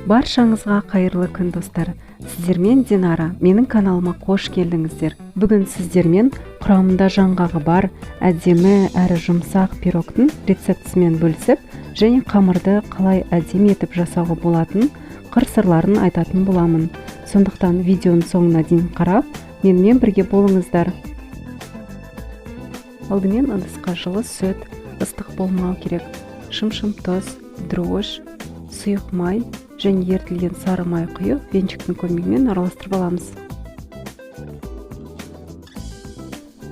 Баршаңызға қайырлы күн достар. Сіздермен Динара, менің каналыма қош келдіңіздер. Бүгін сіздермен құрамында жаңғағы бар, әдемі әрі жұмсақ пирогтың рецептісімен бөлісіп, және қамырды қалай әдемі етіп жасауға болатын қыр-сырларын айтатын боламын. Сондықтан видеоның соңына дейін қарап, менімен бірге болыңыздар. Алдымен ыдысқа жылы сүт, ыстық болмау керек, шым-шым тұз, дрожж, сұйық май және ертілген сары май құйып, венчиктің көмегімен араластырып аламыз.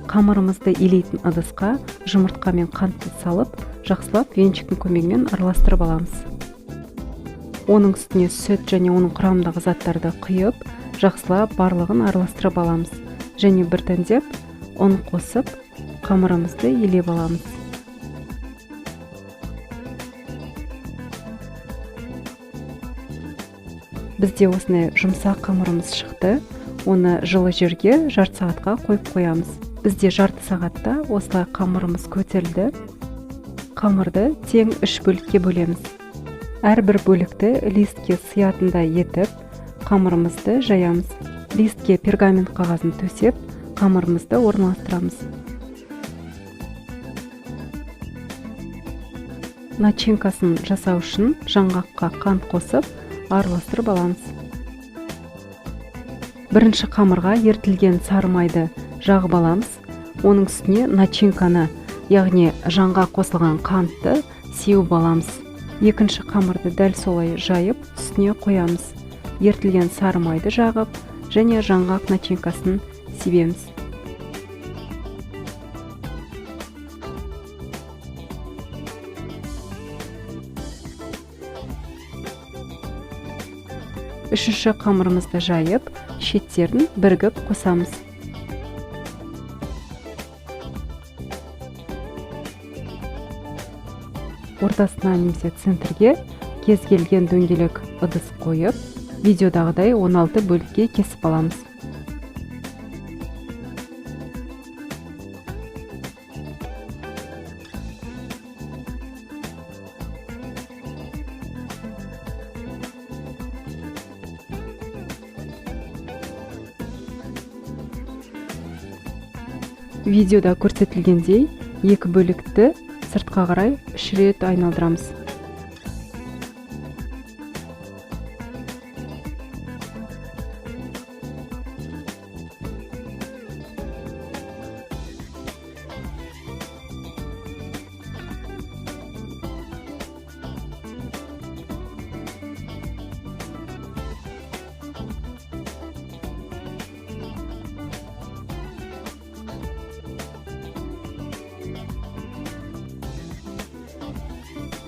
Қамырымызды илейтін ыдысқа жұмыртқа мен қантты салып, жақсылап венчиктің көмегімен араластырып аламыз. Оның үстіне сүт және оның құрамындағы заттарды құйып, жақсылап барлығын араластырып аламыз. Және біртіндеп ұн қосып, қамырымызды илеп аламыз. Бізде осындай жұмсақ қамырымыз шықты. Оны жылы жерге жарты сағатқа қойып қоямыз. Бізде жарты сағатта осылай қамырымыз көтерілді. Қамырды тең 3 бөлікке бөлеміз. Әрбір бөлікті листке сиятындай етіп, қамырымызды жаямыз. Листке пергамент қағазын төсеп, қамырымызды орналастырамыз. Начинкасын жасау үшін жаңғаққа қант қосып, араластырып аламыз. Бірінші қамырға ертілген сары майды жағып аламыз. Оның үстіне начинканы, яғни жаңғақ қосылған қантты сеуіп аламыз. Екінші қамырды дәл солай жайып, үстіне қоямыз. Ертілген сары майды жағып, және жаңғақ начинкасын себеміз. Үшінші қамырымызды жайып, шеттерін бірігіп қосамыз. Ортасына немесе центрге кез келген дөңгелек ыдыс қойып, видеодағыдай 16 бөлікке кесіп аламыз. Видеода көрсетілгендей, 2 бөлікті сыртқа қарай 3 рет айналдырамыз.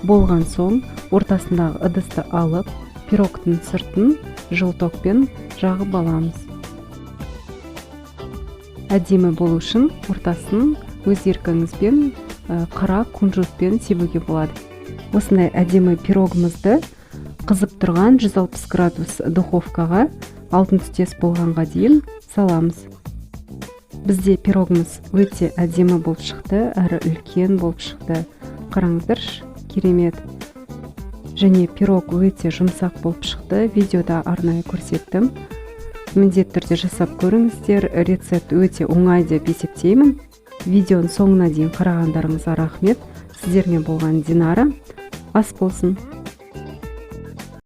Болған соң, ортасындағы ыдысты алып, пирогтың сыртын жылы токпен жағып аламыз. Әдемі болу үшін ортасын өз еркіңізбен қара кунжутпен себуге болады. Осындай әдемі пирогымызды қызып тұрған 160 градус духовкаға алтын түстес болғанға дейін саламыз. Бізде пирогымыз өте әдемі болып шықты, әрі үлкен болып шықты. Қараңыздаршы, керемет. Және пирог өте жұмсақ болып шықты. Видеода арнайы көрсеттім. Міндетті түрде жасап көріңіздер. Рецепт өте оңай деп есептеймін. Видеоның соңына дейін қарағандарыңызға рахмет. Сіздермен болған Динара. Ас болсын.